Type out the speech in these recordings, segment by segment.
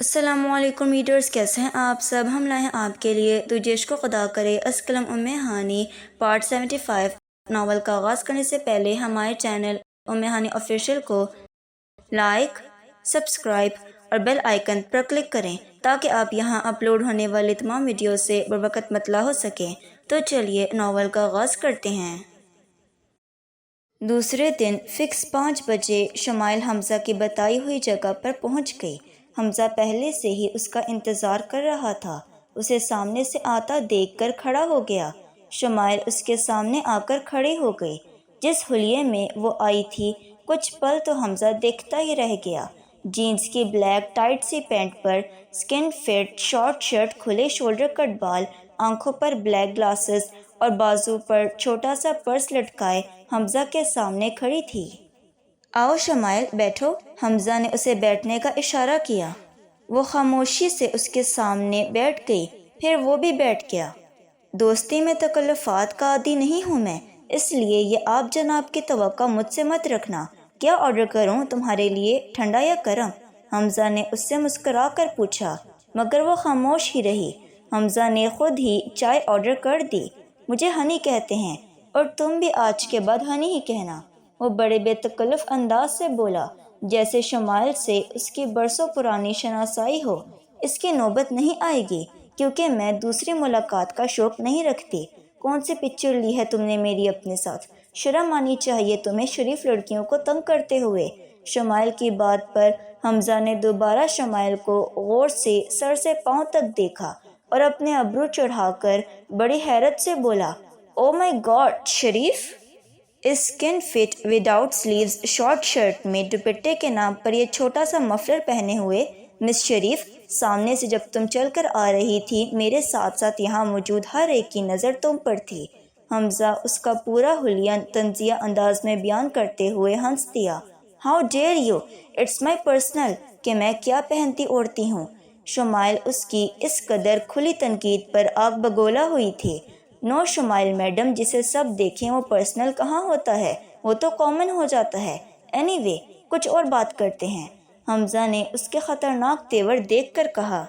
السلام علیکم ریڈرز، کیسے ہیں آپ سب؟ ہم لائے ہیں آپ کے لیے تو جیش کو خدا کرے اسکلم ام ہانی پارٹ 75 ناول کا آغاز کرنے سے پہلے ہمارے چینل ام ہانی آفیشیل کو لائک، سبسکرائب اور بیل آئیکن پر کلک کریں تاکہ آپ یہاں اپلوڈ ہونے والے تمام ویڈیو سے بروقت مطلع ہو سکیں۔ تو چلیے ناول کا آغاز کرتے ہیں۔ دوسرے دن فکس 5 بجے شمائل حمزہ کی بتائی ہوئی جگہ پر پہنچ گئی۔ حمزہ پہلے سے ہی اس کا انتظار کر رہا تھا۔ اسے سامنے سے آتا دیکھ کر کھڑا ہو گیا۔ شمائل اس کے سامنے آ کر کھڑی ہو گئی۔ جس حلیے میں وہ آئی تھی کچھ پل تو حمزہ دیکھتا ہی رہ گیا۔ جینز کی بلیک ٹائٹ سی پینٹ پر سکن فٹ شارٹ شرٹ، کھلے شولڈر کٹ بال، آنکھوں پر بلیک گلاسز اور بازو پر چھوٹا سا پرس لٹکائے حمزہ کے سامنے کھڑی تھی۔ آؤ شمائل بیٹھو۔ حمزہ نے اسے بیٹھنے کا اشارہ کیا۔ وہ خاموشی سے اس کے سامنے بیٹھ گئی، پھر وہ بھی بیٹھ گیا۔ دوستی میں تکلفات کا عادی نہیں ہوں میں، اس لیے یہ آپ جناب کی توقع مجھ سے مت رکھنا۔ کیا آرڈر کروں تمہارے لیے، ٹھنڈا یا گرم؟ حمزہ نے اس سے مسکرا کر پوچھا، مگر وہ خاموش ہی رہی۔ حمزہ نے خود ہی چائے آرڈر کر دی۔ مجھے ہنی کہتے ہیں اور تم بھی آج کے بعد ہنی ہی کہنا۔ وہ بڑے بے تکلف انداز سے بولا، جیسے شمائل سے اس کی برسوں پرانی شناسائی ہو۔ اس کی نوبت نہیں آئے گی کیونکہ میں دوسری ملاقات کا شوق نہیں رکھتی۔ کون سی پکچر لی ہے تم نے میری اپنے ساتھ؟ شرم آنی چاہیے تمہیں شریف لڑکیوں کو تنگ کرتے ہوئے۔ شمائل کی بات پر حمزہ نے دوبارہ شمائل کو غور سے سر سے پاؤں تک دیکھا اور اپنے ابرو چڑھا کر بڑی حیرت سے بولا، oh my god Sharif! Skin fit without sleeves short shirt میں دوپٹے کے نام پر یہ چھوٹا سا مفلر پہنے ہوئے مس شریف، سامنے سے جب تم چل کر آ رہی تھی میرے ساتھ ساتھ یہاں موجود ہر ایک کی نظر تم پر تھی۔ حمزہ اس کا پورا حلیہ طنزیہ انداز میں بیان کرتے ہوئے ہنس دیا۔ How dare you, it's my personal کہ میں کیا پہنتی اوڑھتی ہوں۔ شمائل اس کی اس قدر کھلی تنقید پر آگ بگولا ہوئی تھی۔ نو شمائل میڈم، جسے سب دیکھیں وہ پرسنل کہاں ہوتا ہے، وہ تو کامن ہو جاتا ہے۔ اینی وے، کچھ اور بات کرتے ہیں۔ حمزہ نے اس کے خطرناک تیور دیکھ کر کہا،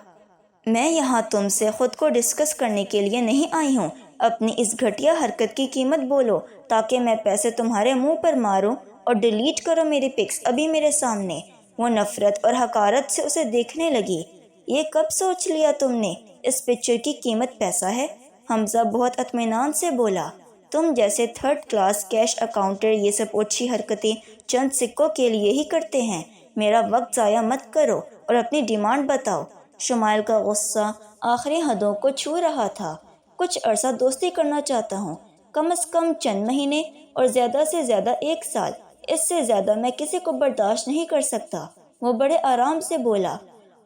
میں یہاں تم سے خود کو ڈسکس کرنے کے لیے نہیں آئی ہوں۔ اپنی اس گھٹیا حرکت کی قیمت بولو تاکہ میں پیسے تمہارے منہ پر ماروں، اور ڈیلیٹ کرو میری پکس ابھی میرے سامنے۔ وہ نفرت اور حقارت سے اسے دیکھنے لگی۔ یہ کب سوچ لیا تم نے اس پکچر کی قیمت پیسہ ہے؟ حمزہ بہت اطمینان سے بولا، تم جیسے 3rd کلاس کیش اکاؤنٹر یہ سب اوچھی حرکتیں چند سکوں کے لیے ہی کرتے ہیں۔ میرا وقت ضائع مت کرو اور اپنی ڈیمانڈ بتاؤ۔ شمائل کا غصہ آخری حدوں کو چھو رہا تھا۔ کچھ عرصہ دوستی کرنا چاہتا ہوں، کم از کم چند مہینے اور زیادہ سے زیادہ 1 سال۔ اس سے زیادہ میں کسی کو برداشت نہیں کر سکتا۔ وہ بڑے آرام سے بولا،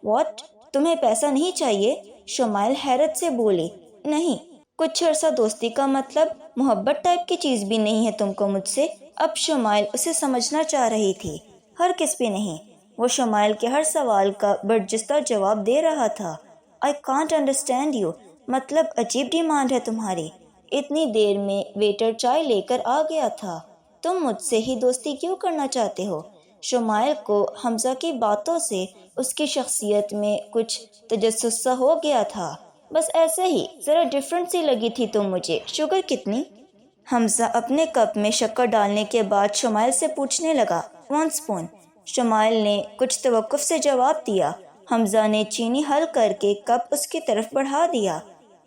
واٹ، تمہیں پیسہ نہیں چاہیے؟ شمائل حیرت سے بولی، نہیں، کچھ عرصہ دوستی کا مطلب محبت ٹائپ کی چیز بھی نہیں ہے تم کو مجھ سے؟ اب شمائل اسے سمجھنا چاہ رہی تھی۔ ہر کس بھی نہیں۔ وہ شمائل کے ہر سوال کا برجستہ جواب دے رہا تھا۔ I can't understand you، مطلب عجیب ڈیمانڈ ہے تمہاری۔ اتنی دیر میں ویٹر چائے لے کر آ گیا تھا۔ تم مجھ سے ہی دوستی کیوں کرنا چاہتے ہو؟ شمائل کو حمزہ کی باتوں سے اس کی شخصیت میں کچھ تجسس سا ہو گیا تھا۔ بس ایسے ہی، ذرا ڈیفرنٹ سی لگی تھی تم مجھے۔ شوگر کتنی؟ حمزہ اپنے کپ میں شکر ڈالنے کے بعد شمائل سے پوچھنے لگا، 1 اسپون۔ شمائل نے کچھ توقف سے جواب دیا۔ حمزہ نے چینی حل کر کے کپ اس کی طرف بڑھا دیا۔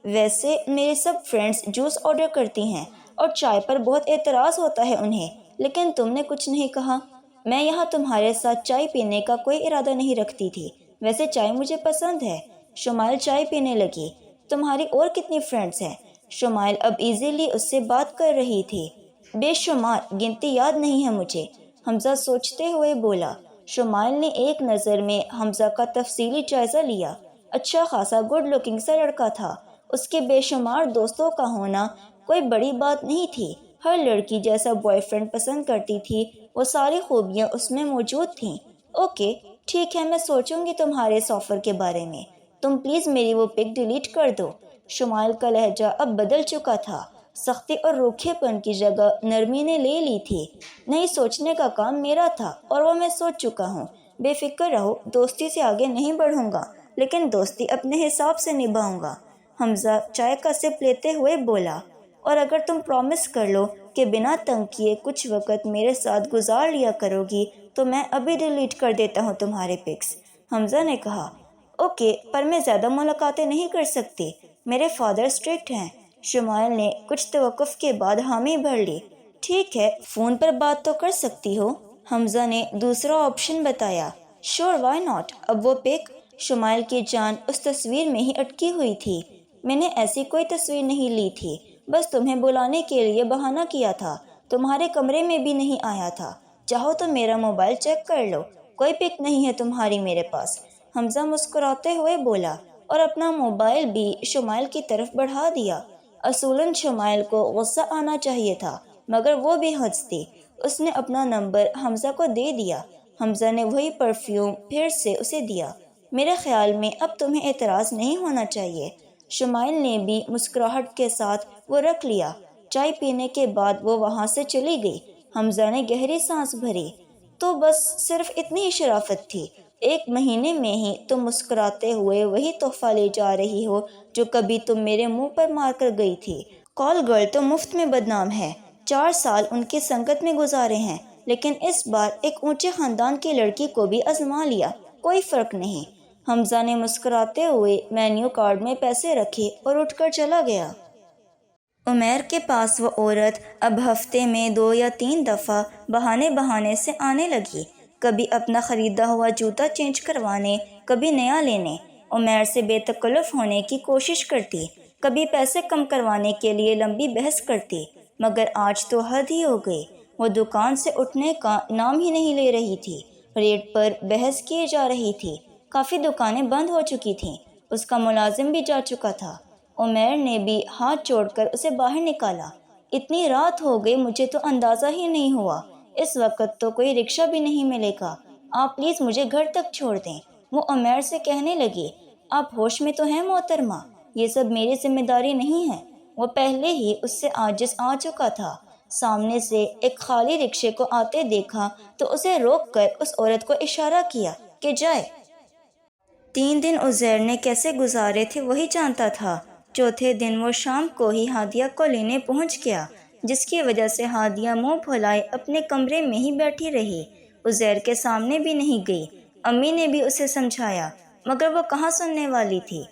ویسے میرے سب فرینڈز جوس آرڈر کرتی ہیں اور چائے پر بہت اعتراض ہوتا ہے انہیں، لیکن تم نے کچھ نہیں کہا۔ میں یہاں تمہارے ساتھ چائے پینے کا کوئی ارادہ نہیں رکھتی تھی، ویسے چائے مجھے پسند ہے۔ شمائل چائے پینے لگی۔ تمہاری اور کتنی فرینڈز ہیں؟ شمائل اب ایزیلی اس سے بات کر رہی تھی۔ بے شمار، گنتی یاد نہیں ہے مجھے، حمزہ سوچتے ہوئے بولا۔ شمائل نے ایک نظر میں حمزہ کا تفصیلی جائزہ لیا۔ اچھا خاصا گڈ لکنگ سا لڑکا تھا۔ اس کے بے شمار دوستوں کا ہونا کوئی بڑی بات نہیں تھی۔ ہر لڑکی جیسا بوائے فرینڈ پسند کرتی تھی وہ ساری خوبیاں اس میں موجود تھیں۔ اوکے ٹھیک ہے، میں سوچوں گی تمہارے اس آفر کے بارے میں۔ تم پلیز میری وہ پک ڈیلیٹ کر دو۔ شمائل کا لہجہ اب بدل چکا تھا۔ سختی اور روکھے پن کی جگہ نرمی نے لے لی تھی۔ نہیں، سوچنے کا کام میرا تھا اور وہ میں سوچ چکا ہوں۔ بے فکر رہو، دوستی سے آگے نہیں بڑھوں گا، لیکن دوستی اپنے حساب سے نبھاؤں گا۔ حمزہ چائے کا سپ لیتے ہوئے بولا، اور اگر تم پرومس کر لو کہ بنا تنگ کیے کچھ وقت میرے ساتھ گزار لیا کرو گی تو میں ابھی ڈیلیٹ کر دیتا ہوں تمہارے پکس۔ حمزہ نے کہا، اوکے، پر میں زیادہ ملاقاتیں نہیں کر سکتی، میرے فادر اسٹرکٹ ہیں۔ شمائل نے کچھ توقف کے بعد حامی بھر لی۔ ٹھیک ہے، فون پر بات تو کر سکتی ہو، حمزہ نے دوسرا آپشن بتایا۔ شور، وائی ناٹ۔ اب وہ پک؟ شمائل کی جان اس تصویر میں ہی اٹکی ہوئی تھی۔ میں نے ایسی کوئی تصویر نہیں لی تھی، بس تمہیں بلانے کے لیے بہانہ کیا تھا، تمہارے کمرے میں بھی نہیں آیا تھا۔ چاہو تو میرا موبائل چیک کر لو، کوئی پک نہیں ہے تمہاری میرے پاس۔ حمزہ مسکراتے ہوئے بولا اور اپنا موبائل بھی شمائل کی طرف بڑھا دیا۔ اصولاً شمائل کو غصہ آنا چاہیے تھا، مگر وہ بھی ہنستی۔ اس نے اپنا نمبر حمزہ کو دے دیا۔ حمزہ نے وہی پرفیوم پھر سے اسے دیا۔ میرے خیال میں اب تمہیں اعتراض نہیں ہونا چاہیے۔ شمائل نے بھی مسکراہٹ کے ساتھ وہ رکھ لیا۔ چائے پینے کے بعد وہ وہاں سے چلی گئی۔ حمزہ نے گہری سانس بھری۔ تو بس صرف اتنی ہی شرافت تھی؟ 1 مہینے میں ہی تم مسکراتے ہوئے وہی تحفہ لے جا رہی ہو جو کبھی تم میرے منہ پر مار کر گئی تھی۔ کال گرل تو مفت میں بدنام ہے، 4 سال ان کی سنگت میں گزارے ہیں، لیکن اس بار ایک اونچے خاندان کی لڑکی کو بھی آزما لیا، کوئی فرق نہیں۔ حمزہ نے مسکراتے ہوئے مینیو کارڈ میں پیسے رکھے اور اٹھ کر چلا گیا۔ عمیر کے پاس وہ عورت اب ہفتے میں 2 یا 3 دفعہ بہانے سے آنے لگی، کبھی اپنا خریدا ہوا جوتا چینج کروانے، کبھی نیا لینے۔ عمیر سے بے تکلف ہونے کی کوشش کرتی، کبھی پیسے کم کروانے کے لیے لمبی بحث کرتی، مگر آج تو حد ہی ہو گئی۔ وہ دکان سے اٹھنے کا نام ہی نہیں لے رہی تھی، ریٹ پر بحث کیے جا رہی تھی۔ کافی دکانیں بند ہو چکی تھیں، اس کا ملازم بھی جا چکا تھا۔ عمیر نے بھی ہاتھ جوڑ کر اسے باہر نکالا۔ اتنی رات ہو گئی، مجھے تو اندازہ ہی نہیں ہوا، اس وقت تو کوئی رکشہ بھی نہیں ملے گا، آپ پلیز مجھے گھر تک چھوڑ دیں۔ وہ عمیر سے کہنے لگی، آپ ہوش میں تو ہیں محترمہ، یہ سب میری ذمہ داری نہیں ہے۔ وہ پہلے ہی اس سے عاجز آ چکا تھا۔ سامنے سے ایک خالی رکشے کو آتے دیکھا تو اسے روک کر اس عورت کو اشارہ کیا کہ جائے۔ 3 دن عزیر نے کیسے گزارے تھے وہی جانتا تھا۔ چوتھے دن وہ شام کو ہی ہادیہ کو لینے پہنچ گیا، جس کی وجہ سے ہادیہ منہ پھولائے اپنے کمرے میں ہی بیٹھی رہی، عزیر کے سامنے بھی نہیں گئی۔ امی نے بھی اسے سمجھایا، مگر وہ کہاں سننے والی تھی۔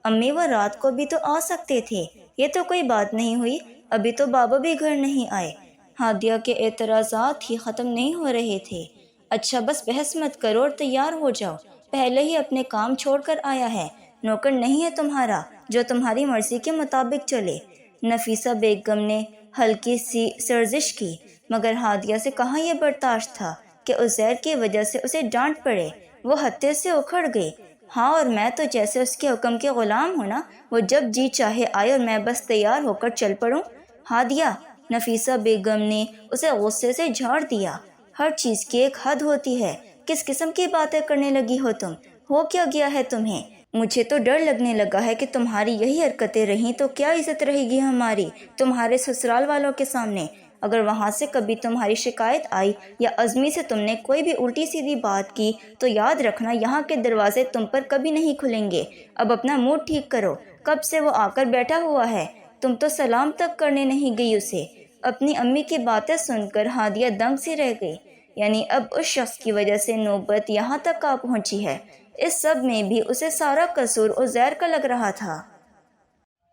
امی، وہ رات کو بھی تو آ سکتے تھے، یہ تو کوئی بات نہیں ہوئی، ابھی تو بابا بھی گھر نہیں آئے۔ ہادیہ کے اعتراضات ہی ختم نہیں ہو رہے تھے۔ اچھا بس بحث مت کرو اور تیار ہو جاؤ، پہلے ہی اپنے کام چھوڑ کر آیا ہے، نوکر نہیں ہے تمہارا جو تمہاری مرضی کے مطابق چلے۔ نفیسہ بیگم نے ہلکی سی سرزش کی، مگر ہادیہ سے کہاں یہ برداشت تھا کہ عزیر کی وجہ سے اسے ڈانٹ پڑے۔ وہ ہتے سے اکھڑ گئی۔ ہاں، اور میں تو جیسے اس کے حکم کے غلام ہوں نا، وہ جب جی چاہے آئے اور میں بس تیار ہو کر چل پڑوں۔ ہادیہ، نفیسہ بیگم نے اسے غصے سے جھاڑ دیا، ہر چیز کی ایک حد ہوتی ہے، کس قسم کی باتیں کرنے لگی ہو تم؟ ہو کیا گیا ہے تمہیں؟ مجھے تو ڈر لگنے لگا ہے کہ تمہاری یہی حرکتیں رہیں تو کیا عزت رہے گی ہماری تمہارے سسرال والوں کے سامنے۔ اگر وہاں سے کبھی تمہاری شکایت آئی یا عزمی سے تم نے کوئی بھی الٹی سیدھی بات کی تو یاد رکھنا یہاں کے دروازے تم پر کبھی نہیں کھلیں گے۔ اب اپنا موڈ ٹھیک کرو، کب سے وہ آ کر بیٹھا ہوا ہے، تم تو سلام تک کرنے نہیں گئی اسے۔ اپنی امی کی باتیں سن کر ہادیہ دنگ سی رہ گئی، یعنی اب اس شخص کی وجہ سے نوبت یہاں تک آ پہنچی ہے۔ اس سب میں بھی اسے سارا قصور عزیر کا لگ رہا تھا۔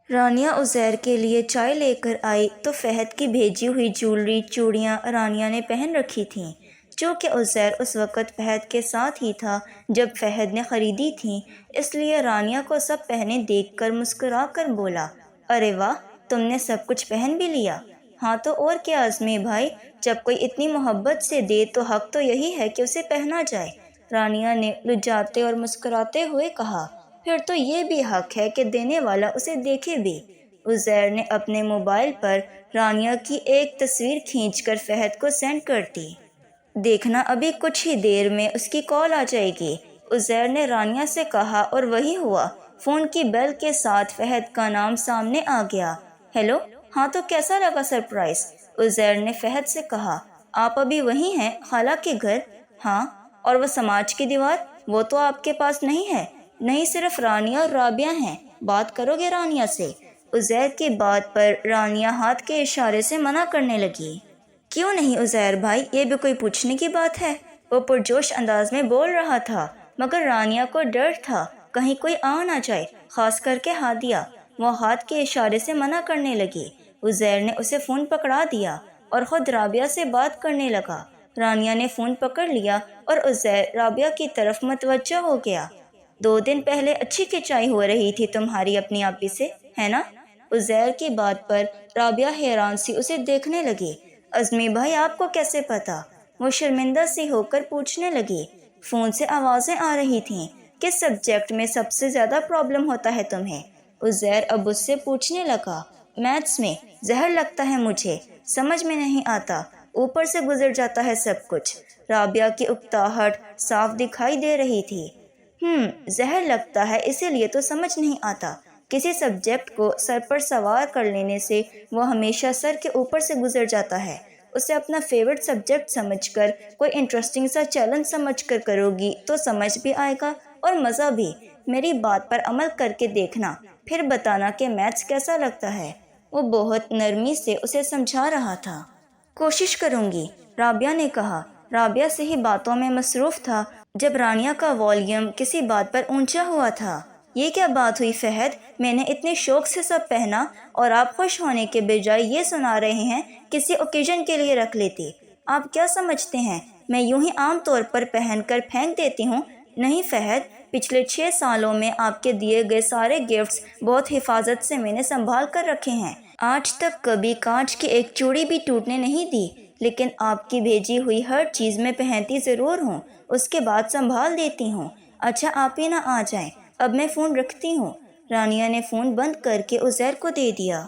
رانیہ عزیر کے لیے چائے لے کر آئی تو فہد کی بھیجی ہوئی جیولری چوڑیاں رانیہ نے پہن رکھی تھیں۔ چونکہ عزیر اس وقت فہد کے ساتھ ہی تھا جب فہد نے خریدی تھیں، اس لیے رانیہ کو سب پہنے دیکھ کر مسکرا کر بولا، ارے واہ، تم نے سب کچھ پہن بھی لیا۔ ہاں تو اور کیا عزمی بھائی، جب کوئی اتنی محبت سے دے تو حق تو یہی ہے کہ اسے پہنا جائے۔ رانیہ نے لجاتے اور مسکراتے ہوئے کہا، پھر تو یہ بھی حق ہے کہ دینے والا اسے دیکھے بھی۔ عزیر نے اپنے موبائل پر رانیہ کی ایک تصویر کھینچ کر فہد کو سینڈ کر دی۔ دیکھنا ابھی کچھ ہی دیر میں اس کی کال آ جائے گی، عزیر نے رانیہ سے کہا، اور وہی ہوا۔ فون کی بیل کے ساتھ فہد کا نام سامنے آ گیا۔ ہیلو، ہاں تو کیسا لگا سرپرائز؟ عزیر نے فہد سے کہا، آپ ابھی وہیں ہیں خالہ کے گھر؟ ہاں، اور وہ سماج کی دیوار، وہ تو آپ کے پاس نہیں ہے۔ نہیں، صرف رانیہ اور رابعہ ہیں، بات کرو گے رانیہ سے؟ عزیر کی بات پر رانیہ ہاتھ کے اشارے سے منع کرنے لگی۔ کیوں نہیں عزیر بھائی، یہ بھی کوئی پوچھنے کی بات ہے؟ وہ پرجوش انداز میں بول رہا تھا، مگر رانیہ کو ڈر تھا کہیں کوئی آ نہ جائے، خاص کر کے ہادیہ۔ وہ ہاتھ کے اشارے سے منع کرنے لگی۔ عزیر نے اسے فون پکڑا دیا اور خود رابعہ سے بات کرنے لگا۔ رانیہ نے فون پکڑ لیا اور عزیر رابعہ کی طرف متوجہ ہو گیا۔ 2 دن پہلے اچھی کھچائی ہو رہی تھی تمہاری اپنی آپی سے، ہے نا؟ عزیر کی بات پر رابعہ حیران سی اسے دیکھنے لگی۔ عظمی بھائی، آپ کو کیسے پتا؟ وہ شرمندہ سی ہو کر پوچھنے لگی۔ فون سے آوازیں آ رہی تھیں۔ کس سبجیکٹ میں سب سے زیادہ پرابلم ہوتا ہے تمہیں؟ عزیر اب اس سے پوچھنے لگا۔ میتھس میں، زہر لگتا ہے مجھے، سمجھ میں نہیں آتا، اوپر سے گزر جاتا ہے سب کچھ۔ رابعہ کی اکتاہٹ صاف دکھائی دے رہی تھی۔ زہر لگتا ہے اسی لیے تو سمجھ نہیں آتا۔ کسی سبجیکٹ کو سر پر سوار کر لینے سے وہ ہمیشہ سر کے اوپر سے گزر جاتا ہے۔ اسے اپنا فیورٹ سبجیکٹ سمجھ کر، کوئی انٹرسٹنگ سا چیلنج سمجھ کر کرو گی تو سمجھ بھی آئے گا اور مزہ بھی۔ میری بات پر عمل کر کے دیکھنا، پھر بتانا کہ میتھس کیسا لگتا ہے۔ وہ بہت نرمی سے اسے سمجھا رہا تھا۔ کوشش کروں گی، رابعہ نے کہا۔ رابعہ سے ہی باتوں میں مصروف تھا جب رانیہ کا والیوم کسی بات پر اونچا ہوا تھا۔ یہ کیا بات ہوئی فہد؟ میں نے اتنے شوق سے سب پہنا اور آپ خوش ہونے کے بجائے یہ سنا رہے ہیں، کسی اوکیزن کے لیے رکھ لیتی۔ آپ کیا سمجھتے ہیں میں یوں ہی عام طور پر پہن کر پھینک دیتی ہوں؟ نہیں فہد، پچھلے 6 سالوں میں آپ کے دیے گئے سارے گفٹس بہت حفاظت سے میں نے سنبھال کر رکھے ہیں۔ آج تک کبھی کانچ کی ایک چوڑی بھی ٹوٹنے نہیں دی، لیکن آپ کی بھیجی ہوئی ہر چیز میں پہنتی ضرور ہوں، اس کے بعد سنبھال دیتی ہوں۔ اچھا آپ ہی نہ آ جائیں، اب میں فون رکھتی ہوں۔ رانیہ نے فون بند کر کے عزیر کو دے دیا۔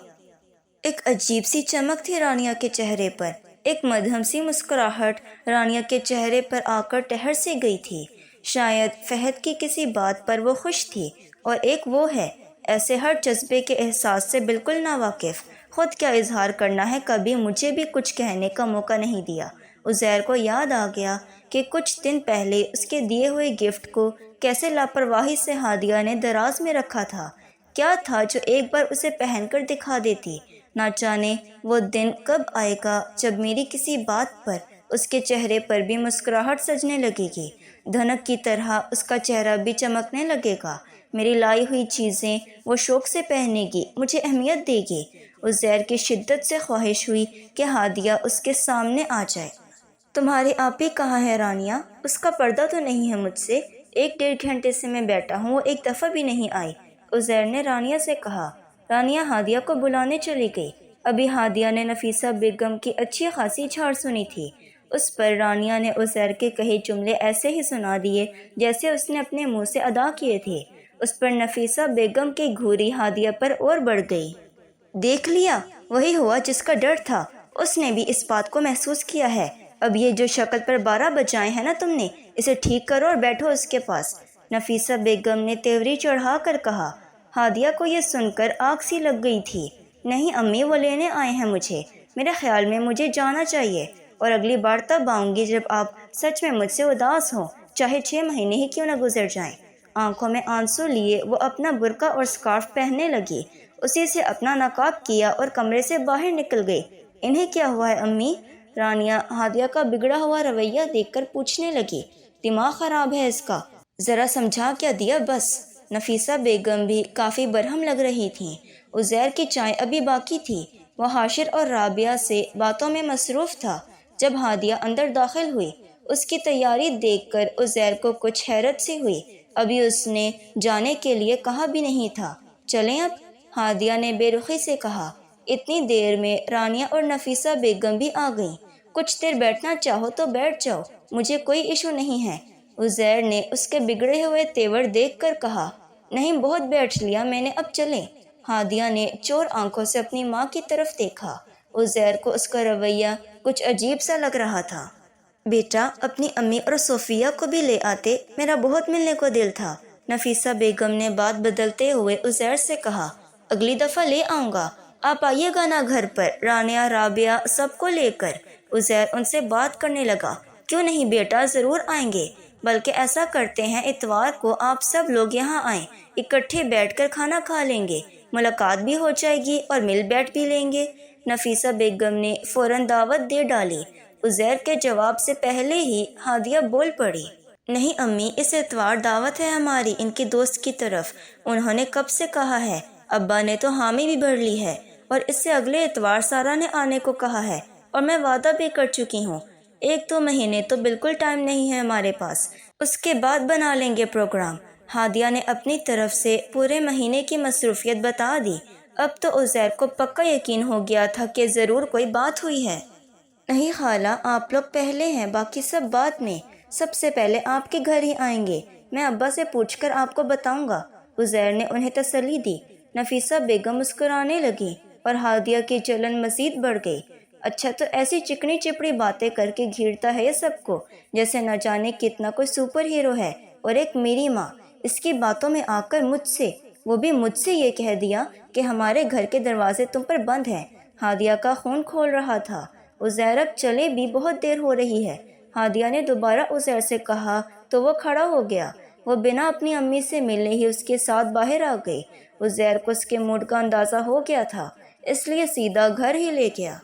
ایک عجیب سی چمک تھی رانیہ کے چہرے پر، ایک مدھم سی مسکراہٹ رانیہ کے چہرے پر آ کر ٹھہر سی گئی تھی۔ شاید فہد کی کسی بات پر وہ خوش تھی، اور ایک وہ ہے ایسے ہر جذبے کے احساس سے بالکل ناواقف۔ خود کیا اظہار کرنا ہے، کبھی مجھے بھی کچھ کہنے کا موقع نہیں دیا۔ عزیر کو یاد آ گیا کہ کچھ دن پہلے اس کے دیے ہوئے گفٹ کو کیسے لاپرواہی سے ہادیہ نے دراز میں رکھا تھا۔ کیا تھا جو ایک بار اسے پہن کر دکھا دیتی؟ نہ جانے وہ دن کب آئے گا جب میری کسی بات پر اس کے چہرے پر بھی مسکراہٹ سجنے لگے گی، دھنک کی طرح اس کا چہرہ بھی چمکنے لگے گا۔ میری لائی ہوئی چیزیں وہ شوق سے پہنے گی، مجھے اہمیت دے گی۔ عزیر کی شدت سے خواہش ہوئی کہ ہادیہ اس کے سامنے آ جائے۔ تمہاری آپی کہاں ہے رانیہ؟ اس کا پردہ تو نہیں ہے مجھ سے، 1-1.5 گھنٹے سے میں بیٹھا ہوں، وہ ایک دفعہ بھی نہیں آئی، عزیر نے رانیہ سے کہا۔ رانیہ ہادیہ کو بلانے چلی گئی۔ ابھی ہادیہ نے نفیسہ بیگم کی اچھی خاصی جھاڑ سنی تھی۔ اس پر رانیہ نے عزیر کے کہے جملے ایسے ہی سنا دیے جیسے اس نے اپنے منہ سے ادا کیے تھے۔ اس پر نفیسہ بیگم کی گھوری ہادیہ پر اور بڑھ گئی۔ دیکھ لیا، وہی ہوا جس کا ڈر تھا، اس نے بھی اس بات کو محسوس کیا ہے۔ اب یہ جو شکل پر 12 بجائے ہیں نا تم نے، اسے ٹھیک کرو اور بیٹھو اس کے پاس، نفیسہ بیگم نے تیوری چڑھا کر کہا۔ ہادیہ کو یہ سن کر آگ سی لگ گئی تھی۔ نہیں امی، وہ لینے آئے ہیں مجھے، میرے خیال میں مجھے جانا چاہیے، اور اگلی بار تب آؤں گی جب آپ سچ میں مجھ سے اداس ہوں، چاہے 6 مہینے ہی کیوں نہ گزر جائیں۔ آنکھوں میں آنسو لیے وہ اپنا برقع اور سکارف پہننے لگی، اسی سے اپنا نقاب کیا اور کمرے سے باہر نکل گئی۔ انہیں کیا ہوا ہے امی؟ رانیہ ہادیہ کا بگڑا ہوا رویہ دیکھ کر پوچھنے لگی۔ دماغ خراب ہے اس کا، ذرا سمجھا کیا دیا بس۔ نفیسہ بیگم بھی کافی برہم لگ رہی تھیں۔ عزیر کی چائے ابھی باقی تھی۔ وہ حاشر اور رابعہ سے باتوں میں مصروف تھا۔ جب ہادیہ اندر داخل ہوئی، اس کی تیاری دیکھ کر عزیر کو کچھ حیرت سی ہوئی۔ ابھی اس نے جانے کے لیے کہا بھی نہیں تھا۔ چلیں اب، ہادیہ نے بے رخی سے کہا۔ اتنی دیر میں رانیہ اور نفیسہ بیگم بھی آ گئیں۔ کچھ دیر بیٹھنا چاہو تو بیٹھ جاؤ، مجھے کوئی ایشو نہیں ہے، عزیر نے اس کے بگڑے ہوئے تیور دیکھ کر کہا۔ نہیں بہت بیٹھ لیا میں نے، اب چلیں۔ ہادیہ نے چور آنکھوں سے اپنی ماں کی طرف دیکھا۔ عزیر کو اس کا رویہ کچھ عجیب سا لگ رہا تھا۔ بیٹا اپنی امی اور صوفیہ کو بھی لے آتے، میرا بہت ملنے کو دل تھا، نفیسہ بیگم نے بات بدلتے ہوئے عزیر سے کہا۔ اگلی دفعہ لے آؤں گا، آپ آئیے گا نا گھر پر، رانیہ رابعہ سب کو لے کر۔ عزیر ان سے بات کرنے لگا۔ کیوں نہیں بیٹا، ضرور آئیں گے، بلکہ ایسا کرتے ہیں اتوار کو آپ سب لوگ یہاں آئیں، اکٹھے بیٹھ کر کھانا کھا لیں گے، ملاقات بھی ہو جائے گی اور مل بیٹھ بھی لیں گے۔ نفیسہ بیگم نے فوراً دعوت دے ڈالی۔ عزیر کے جواب سے پہلے ہی ہادیہ بول پڑی، نہیں امی، اس اتوار دعوت ہے ہماری ان کی دوست کی طرف، انہوں نے کب سے کہا ہے، ابا نے تو حامی بھی بھر لی ہے، اور اس سے اگلے اتوار سارا نے آنے کو کہا ہے، اور میں وعدہ بھی کر چکی ہوں، 1-2 مہینے تو بالکل ٹائم نہیں ہے ہمارے پاس، اس کے بعد بنا لیں گے پروگرام۔ ہادیہ نے اپنی طرف سے پورے مہینے کی مصروفیت بتا دی۔ اب تو عزیر کو پکا یقین ہو گیا تھا کہ ضرور کوئی بات ہوئی ہے۔ نہیں خالہ، آپ لوگ پہلے ہیں، باقی سب بعد میں، سب سے پہلے آپ کے گھر ہی آئیں گے، میں ابا سے پوچھ کر آپ کو بتاؤں گا، عزیر نے انہیں تسلی دی۔ نفیسہ بیگم مسکرانے لگی اور ہادیہ کی جلن مزید بڑھ گئی۔ اچھا، تو ایسی چکنی چپڑی باتیں کر کے گھیرتا ہے یہ سب کو، جیسے نہ جانے کتنا کوئی سپر ہیرو ہے، اور ایک میری ماں، اس کی باتوں میں آ کر مجھ سے، وہ بھی مجھ سے یہ کہہ دیا کہ ہمارے گھر کے دروازے تم پر بند ہیں۔ ہادیہ کا خون کھول رہا تھا۔ عزیر اب چلے بھی، بہت دیر ہو رہی ہے۔ ہادیہ نے دوبارہ عزیر سے کہا تو وہ کھڑا ہو گیا۔ وہ بنا اپنی امی سے ملنے ہی اس کے ساتھ باہر آ گئی۔ عزیر کو اس کے موڈ کا اندازہ ہو گیا تھا، اس لیے سیدھا گھر ہی لے گیا۔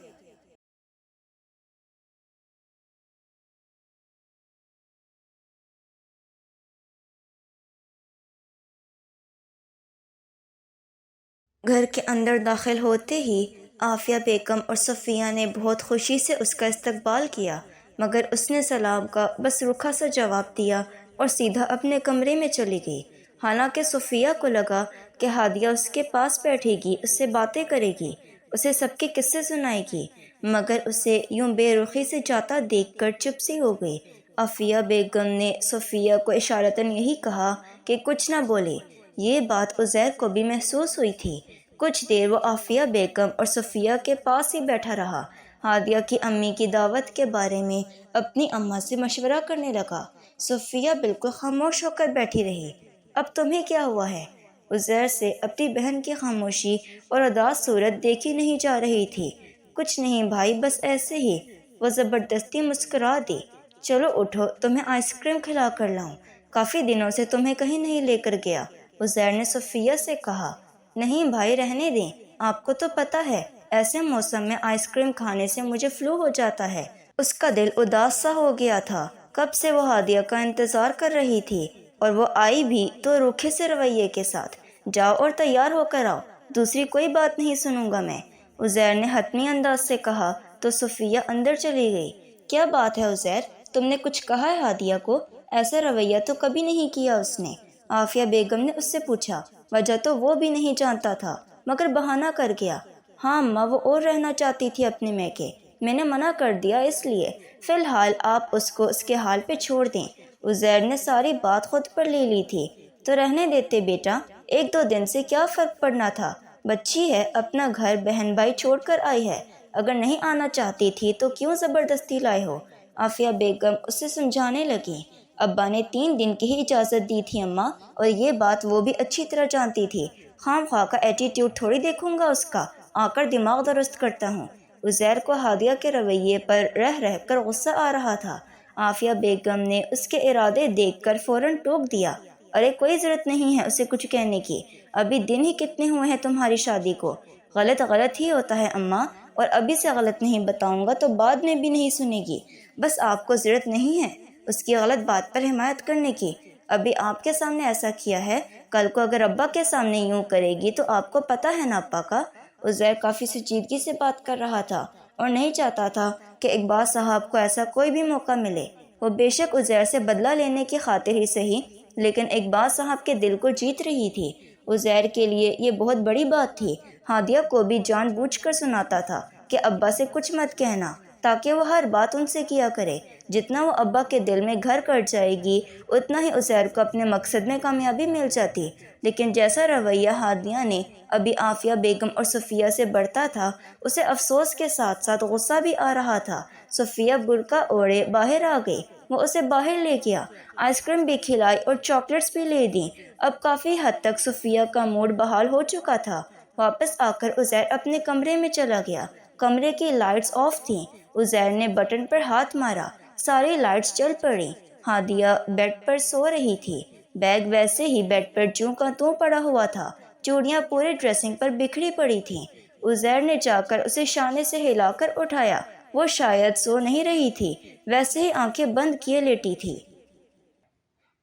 گھر کے اندر داخل ہوتے ہی عافیہ بیگم اور صفیہ نے بہت خوشی سے اس کا استقبال کیا، مگر اس نے سلام کا بس رکھا سا جواب دیا اور سیدھا اپنے کمرے میں چلی گئی۔ حالانکہ صفیہ کو لگا کہ ہادیہ اس کے پاس بیٹھے گی، اس سے باتیں کرے گی، اسے سب کے قصے سنائے گی، مگر اسے یوں بے رخی سے جاتا دیکھ کر چپ سی ہو گئی۔ عافیہ بیگم نے صفیہ کو اشارتاً یہی کہا کہ کچھ نہ بولے۔ یہ بات عزیر کو بھی محسوس ہوئی تھی۔ کچھ دیر وہ عافیہ بیگم اور صفیہ کے پاس ہی بیٹھا رہا۔ ہادیہ کی امی کی دعوت کے بارے میں اپنی اماں سے مشورہ کرنے لگا۔ صفیہ بالکل خاموش ہو کر بیٹھی رہی۔ اب تمہیں کیا ہوا ہے؟ عزیر سے اپنی بہن کی خاموشی اور اداس صورت دیکھی نہیں جا رہی تھی۔ کچھ نہیں بھائی، بس ایسے ہی، وہ زبردستی مسکرا دی۔ چلو اٹھو، تمہیں آئس کریم کھلا کر لاؤں، کافی دنوں سے تمہیں کہیں نہیں لے کر گیا، عزیر نے صفیہ سے کہا۔ نہیں بھائی، رہنے دیں، آپ کو تو پتہ ہے ایسے موسم میں آئس کریم کھانے سے مجھے فلو ہو جاتا ہے۔ اس کا دل اداس سا ہو گیا تھا۔ کب سے وہ ہادیہ کا انتظار کر رہی تھی، اور وہ آئی بھی تو روکھے سے رویے کے ساتھ۔ جاؤ اور تیار ہو کر آؤ، دوسری کوئی بات نہیں سنوں گا میں، عزیر نے حتمی انداز سے کہا تو صفیہ اندر چلی گئی۔ کیا بات ہے عزیر، تم نے کچھ کہا ہے ہادیہ کو؟ ایسا رویہ تو کبھی نہیں کیا اس نے، عافیہ بیگم نے اس سے پوچھا۔ وجہ تو وہ بھی نہیں جانتا تھا، مگر بہانہ کر گیا۔ ہاں اماں، وہ اور رہنا چاہتی تھی اپنے میکے، میں نے منع کر دیا، اس لیے فی الحال آپ اس کو اس کے حال پہ چھوڑ دیں۔ عزیر نے ساری بات خود پر لے لی تھی۔ تو رہنے دیتے بیٹا، 1-2 دن سے کیا فرق پڑنا تھا، بچی ہے، اپنا گھر بہن بھائی چھوڑ کر آئی ہے، اگر نہیں آنا چاہتی تھی تو کیوں زبردستی لائے ہو؟ عافیہ بیگم اسے سمجھانے لگی۔ ابا نے 3 دن کی ہی اجازت دی تھی اماں، اور یہ بات وہ بھی اچھی طرح جانتی تھی، خام خواہ کا ایٹیٹیوڈ تھوڑی دیکھوں گا اس کا، آ کر دماغ درست کرتا ہوں۔ عزیر کو ہادیہ کے رویے پر رہ رہ کر غصہ آ رہا تھا۔ عافیہ بیگم نے اس کے ارادے دیکھ کر فوراً ٹوک دیا، ارے کوئی ضرورت نہیں ہے اسے کچھ کہنے کی، ابھی دن ہی کتنے ہوئے ہیں تمہاری شادی کو، غلط غلط ہی ہوتا ہے اماں، اور ابھی سے غلط نہیں بتاؤں گا تو بعد میں بھی نہیں سنے گی، بس آپ کو ضرورت نہیں ہے اس کی غلط بات پر حمایت کرنے کی، ابھی آپ کے سامنے ایسا کیا ہے، کل کو اگر ابا کے سامنے یوں کرے گی تو آپ کو پتہ ہے نا ابا کا۔ عزیر کافی سنجیدگی سے بات کر رہا تھا اور نہیں چاہتا تھا کہ اقبال صاحب کو ایسا کوئی بھی موقع ملے۔ وہ بے شک عزیر سے بدلہ لینے کی خاطر ہی صحیح، لیکن اقبال صاحب کے دل کو جیت رہی تھی۔ عزیر کے لیے یہ بہت بڑی بات تھی۔ ہادیہ کو بھی جان بوجھ کر سناتا تھا کہ ابا سے کچھ مت کہنا، تاکہ وہ ہر بات ان سے کیا کرے۔ جتنا وہ ابا کے دل میں گھر کر جائے گی، اتنا ہی عزیر کو اپنے مقصد میں کامیابی مل جاتی۔ لیکن جیسا رویہ ہادیہ نے ابھی عافیہ بیگم اور صفیہ سے بڑھتا تھا، اسے افسوس کے ساتھ ساتھ غصہ بھی آ رہا تھا۔ صفیہ برقع اوڑھے باہر آ گئی۔ وہ اسے باہر لے گیا، آئس کریم بھی کھلائی اور چاکلیٹس بھی لے دیں۔ اب کافی حد تک صفیہ کا موڈ بحال ہو چکا تھا۔ واپس آ کر عزیر اپنے کمرے میں چلا گیا۔ کمرے کی لائٹس آف تھیں۔ عزیر نے بٹن پر ہاتھ مارا، ساری لائٹس جل پڑیں۔ ہادیہ بیڈ پر سو رہی تھی۔ بیگ ویسے ہی بیڈ پر جوں کا توں پڑا ہوا تھا، چوڑیاں پورے ڈریسنگ پر بکھری پڑی تھیں۔ عزیر نے جا کر اسے شانے سے ہلا کر اٹھایا۔ وہ شاید سو نہیں رہی تھی، ویسے ہی آنکھیں بند کیے لیٹی تھی۔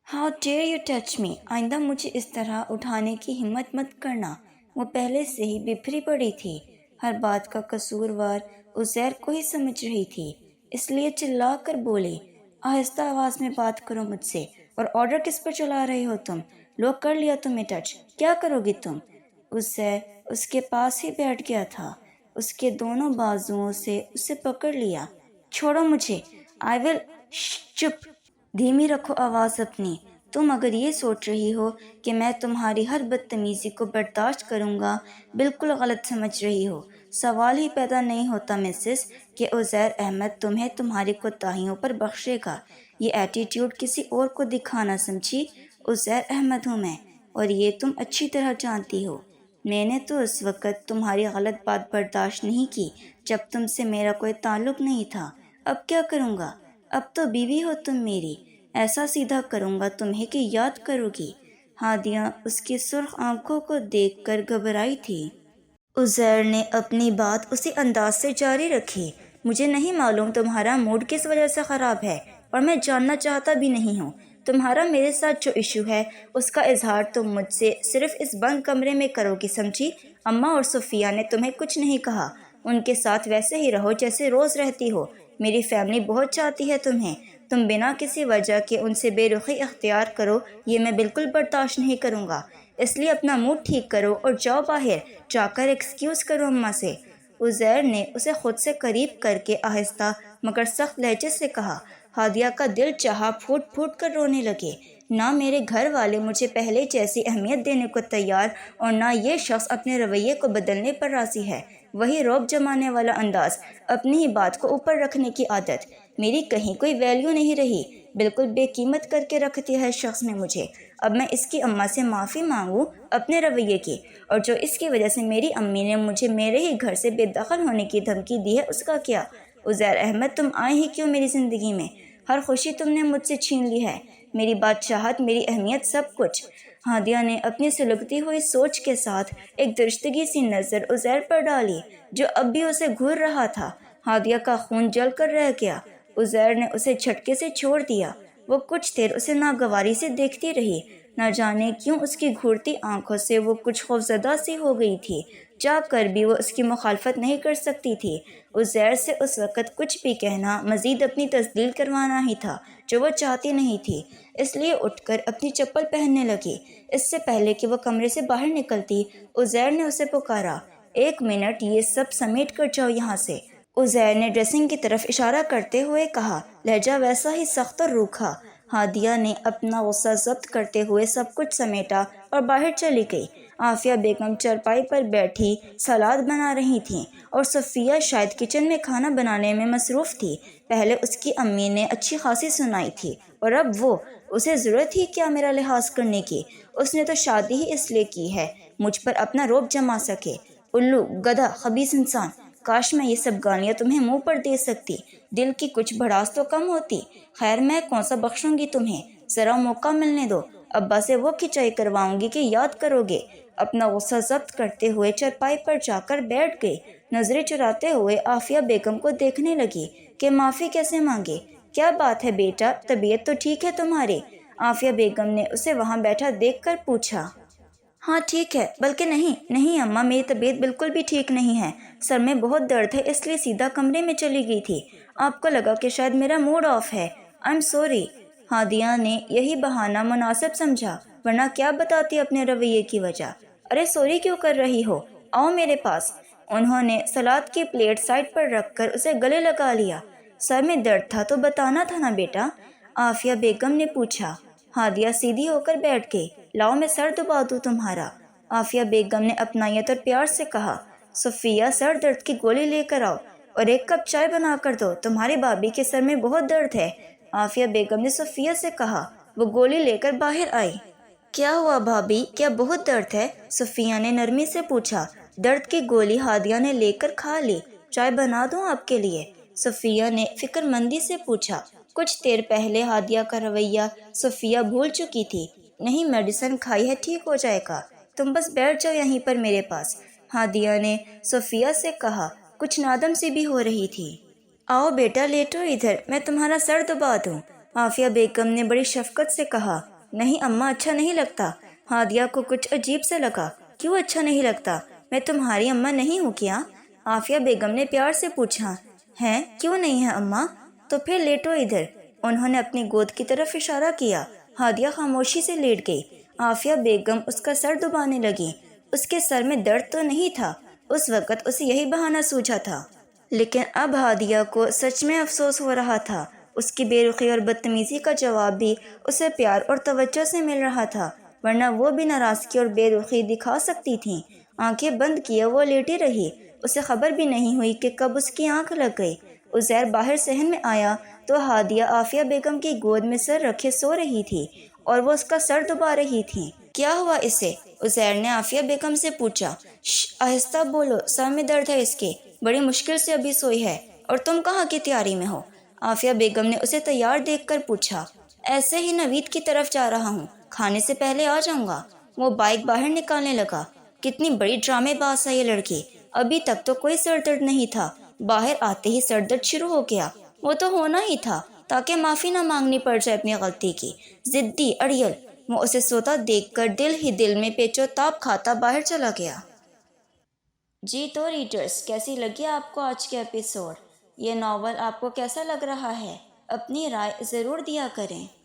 How dare you touch me! آئندہ مجھے اس طرح اٹھانے کی ہمت مت کرنا۔ وہ پہلے سے ہی بپھری پڑی تھی، ہر بات کا قصوروار عزیر کو ہی سمجھ رہی تھی، اس لیے چلا کر بولی، آہستہ آواز میں بات کرو مجھ سے، اور آرڈر کس پر چلا رہے ہو تم؟ لو کر لیا تمہیں ٹچ، کیا کرو گی تم؟ عزیر اس کے پاس ہی بیٹھ گیا تھا، اس کے دونوں بازوؤں سے اسے پکڑ لیا۔ چھوڑو مجھے، آئی ول۔ چپ، دھیمی رکھو آواز اپنی۔ تم اگر یہ سوچ رہی ہو کہ میں تمہاری ہر بدتمیزی کو برداشت کروں گا، بالکل غلط سمجھ رہی ہو۔ سوال ہی پیدا نہیں ہوتا مسز کہ عزیر احمد تمہیں تمہاری کوتاہیوں پر بخشے گا۔ یہ ایٹیٹیوڈ کسی اور کو دکھانا سمجھی؟ عزیر احمد ہوں میں، اور یہ تم اچھی طرح جانتی ہو۔ میں نے تو اس وقت تمہاری غلط بات برداشت نہیں کی جب تم سے میرا کوئی تعلق نہیں تھا۔ اب کیا کروں گا؟ اب تو بیوی ہو تم میری، ایسا سیدھا کروں گا تمہیں کہ یاد کرو گی۔ ہادیہ اس کی سرخ آنکھوں کو دیکھ کر گھبرائی تھی۔ عزیر نے اپنی بات اسی انداز سے جاری رکھی، مجھے نہیں معلوم تمہارا موڈ کس وجہ سے خراب ہے، اور میں جاننا چاہتا بھی نہیں ہوں۔ تمہارا میرے ساتھ جو ایشو ہے اس کا اظہار تم مجھ سے صرف اس بند کمرے میں کرو گی، سمجھی؟ اماں اور صفیہ نے تمہیں کچھ نہیں کہا، ان کے ساتھ ویسے ہی رہو جیسے روز رہتی ہو۔ میری فیملی بہت چاہتی ہے تمہیں، تم بنا کسی وجہ کے ان سے بے رخی اختیار کرو، یہ میں بالکل برداشت نہیں کروں گا۔ اس لیے اپنا موڈ ٹھیک کرو اور جاؤ باہر، جا کر ایکسکیوز کرو اماں سے۔ عزیر نے اسے خود سے قریب کر کے آہستہ مگر سخت لہجے سے کہا۔ ہادیہ کا دل چاہا پھوٹ پھوٹ کر رونے لگے۔ نہ میرے گھر والے مجھے پہلے جیسی اہمیت دینے کو تیار، اور نہ یہ شخص اپنے رویے کو بدلنے پر راضی ہے۔ وہی رعب جمانے والا انداز، اپنی ہی بات کو اوپر رکھنے کی عادت، میری کہیں کوئی ویلیو نہیں رہی، بالکل بے قیمت کر کے رکھ دیا ہے شخص نے مجھے۔ اب میں اس کی اماں سے معافی مانگوں اپنے رویے کی، اور جو اس کی وجہ سے میری امی نے مجھے میرے ہی گھر سے بے دخل ہونے کی دھمکی دی ہے اس کا کیا؟ عزیر احمد تم آئے ہی کیوں میری زندگی میں؟ ہر خوشی تم نے مجھ سے چھین لی ہے، میری بادشاہت، میری اہمیت، سب کچھ۔ ہادیہ نے اپنی سلگتی ہوئی سوچ کے ساتھ ایک درشتگی سی نظر عزیر پر ڈالی جو اب بھی اسے گھور رہا تھا۔ ہادیہ کا خون جل کر رہ گیا۔ عزیر نے اسے جھٹکے سے چھوڑ دیا۔ وہ کچھ دیر اسے ناگواری سے دیکھتی رہی، نہ جانے کیوں اس کی گھورتی آنکھوں سے وہ کچھ خوفزدہ سی ہو گئی تھی، چاہ کر بھی وہ اس کی مخالفت نہیں کر سکتی تھی۔ عزیر سے اس وقت کچھ بھی کہنا مزید اپنی تسلیل کروانا ہی تھا جو وہ چاہتی نہیں تھی، اس لیے اٹھ کر اپنی چپل پہننے لگی۔ اس سے پہلے کہ وہ کمرے سے باہر نکلتی، عزیر نے اسے پکارا، ایک منٹ، یہ سب سمیٹ کر جاؤ یہاں سے۔ عزیر نے ڈریسنگ کی طرف اشارہ کرتے ہوئے کہا، لہجہ ویسا ہی سخت اور روکھا۔ ہادیہ نے اپنا غصہ ضبط کرتے ہوئے سب کچھ سمیٹا اور باہر چلی گئی۔ عافیہ بیگم چارپائی پر بیٹھی سلاد بنا رہی تھیں، اور صفیہ شاید کچن میں کھانا بنانے میں مصروف تھی۔ پہلے اس کی امی نے اچھی خاصی سنائی تھی، اور اب وہ، اسے ضرورت ہی کیا میرا لحاظ کرنے کی؟ اس نے تو شادی ہی اس لیے کی ہے مجھ پر اپنا رعب جما سکے۔ الو، گدھا، خبیث انسان! کاش میں یہ سب گالیاں تمہیں منہ پر دے سکتی، دل کی کچھ بھڑاس تو کم ہوتی۔ خیر، میں کون سا بخشوں گی تمہیں، ذرا موقع ملنے دو، ابا سے وہ کھچائی کرواؤں گی کہ یاد کرو گے۔ اپنا غصہ ضبط کرتے ہوئے چارپائی پر جا کر بیٹھ گئی، نظریں چراتے ہوئے عافیہ بیگم کو دیکھنے لگی کہ معافی کیسے مانگے۔ کیا بات ہے بیٹا، طبیعت تو ٹھیک ہے تمہاری؟ عافیہ بیگم نے اسے وہاں بیٹھا دیکھ کر پوچھا۔ ہاں ٹھیک ہے، بلکہ نہیں اماں، میری طبیعت بالکل بھی ٹھیک نہیں ہے، سر میں بہت درد ہے، اس لیے سیدھا کمرے میں چلی گئی تھی۔ آپ کو لگا کہ شاید میرا موڈ آف ہے، آئی ایم سوری۔ ہادیہ نے یہی بہانہ مناسب سمجھا، ورنہ کیا بتاتی اپنے رویے کی وجہ۔ ارے سوری کیوں کر رہی ہو، آؤ میرے پاس۔ انہوں نے سلاد کی پلیٹ سائڈ پر رکھ کر اسے گلے لگا لیا۔ سر میں درد تھا تو بتانا تھا نا بیٹا، عافیہ بیگم نے پوچھا۔ ہادیہ سیدھی ہو کر بیٹھ گئی۔ لاؤ میں سر دبا دوں تمہارا، عافیہ بیگم نے اپنائیت اور پیار سے کہا۔ صفیہ، سر درد کی گولی لے کر آؤ، اور ایک کپ چائے بنا کر دو، تمہاری بھابھی کے سر میں بہت درد ہے، عافیہ بیگم نے صفیہ سے کہا۔ وہ گولی لے کر باہر آئی۔ کیا ہوا بھابھی، کیا بہت درد ہے؟ صفیہ نے نرمی سے پوچھا۔ درد کی گولی ہادیہ نے لے کر کھا لی۔ چائے بنا دوں آپ کے لیے؟ صفیہ نے فکر مندی سے پوچھا۔ کچھ دیر پہلے ہادیہ کا رویہ صفیہ بھول چکی تھی۔ نہیں، میڈیسن کھائی ہے، ٹھیک ہو جائے گا، تم بس بیٹھ جاؤ یہیں پر میرے پاس، ہادیہ نے صفیہ سے کہا، کچھ نادم سی بھی ہو رہی تھی۔ آؤ بیٹا لیٹو ادھر، میں تمہارا سر دبا دوں، عافیہ بیگم نے بڑی شفقت سے کہا۔ نہیں اماں، اچھا نہیں لگتا۔ ہادیہ کو کچھ عجیب سا لگا۔ کیوں اچھا نہیں لگتا؟ میں تمہاری اماں نہیں ہوں کیا؟ عافیہ بیگم نے پیار سے پوچھا۔ ہیں؟ کیوں نہیں ہے اماں؟ تو پھر لیٹو ادھر۔ انہوں نے اپنی گود کی طرف اشارہ کیا۔ ہادیہ خاموشی سے لیٹ گئی۔ عافیہ بیگم اس کا سر دبانے لگی۔ اس کے سر میں درد تو نہیں تھا، اس وقت اسے یہی بہانہ سوجھا تھا، لیکن اب ہادیہ کو سچ میں افسوس ہو رہا تھا۔ اس کی بے رخی اور بدتمیزی کا جواب بھی اسے پیار اور توجہ سے مل رہا تھا، ورنہ وہ بھی ناراضگی اور بے رخی دکھا سکتی تھی۔ آنکھیں بند کیے وہ لیٹی رہی۔ اسے خبر بھی نہیں ہوئی کہ کب اس کی آنکھ لگ گئی۔ عزیر باہر صحن میں آیا تو ہادیہ عافیہ بیگم کی گود میں سر رکھے سو رہی تھی اور وہ اس کا سر دبا رہی تھی۔ کیا ہوا اسے؟ عزیر نے عافیہ بیگم سے پوچھا۔ آہستہ بولو، سر میں درد ہے اس کے، بڑی مشکل سے ابھی سوئی ہے، اور تم کہاں کی تیاری میں ہو؟ عافیہ بیگم نے اسے تیار دیکھ کر پوچھا۔ ایسے ہی نوید کی طرف جا رہا ہوں، کھانے سے پہلے آ جاؤں گا۔ وہ بائک باہر نکالنے لگا۔ کتنی بڑی ڈرامے باز ہے یہ لڑکی، ابھی تک تو کوئی سر درد نہیں تھا، باہر آتے ہی سر درد شروع ہو گیا۔ وہ تو ہونا ہی تھا تاکہ معافی نہ مانگنی پڑ جائے اپنی غلطی کی، ضدی اڑیل۔ وہ اسے سوتا دیکھ کر دل ہی دل میں پیچ و تاب کھاتا باہر چلا گیا۔ جی تو ریڈرز، کیسی لگی آپ کو آج کے ایپیسوڈ؟ یہ ناول آپ کو کیسا لگ رہا ہے؟ اپنی رائے ضرور دیا کریں۔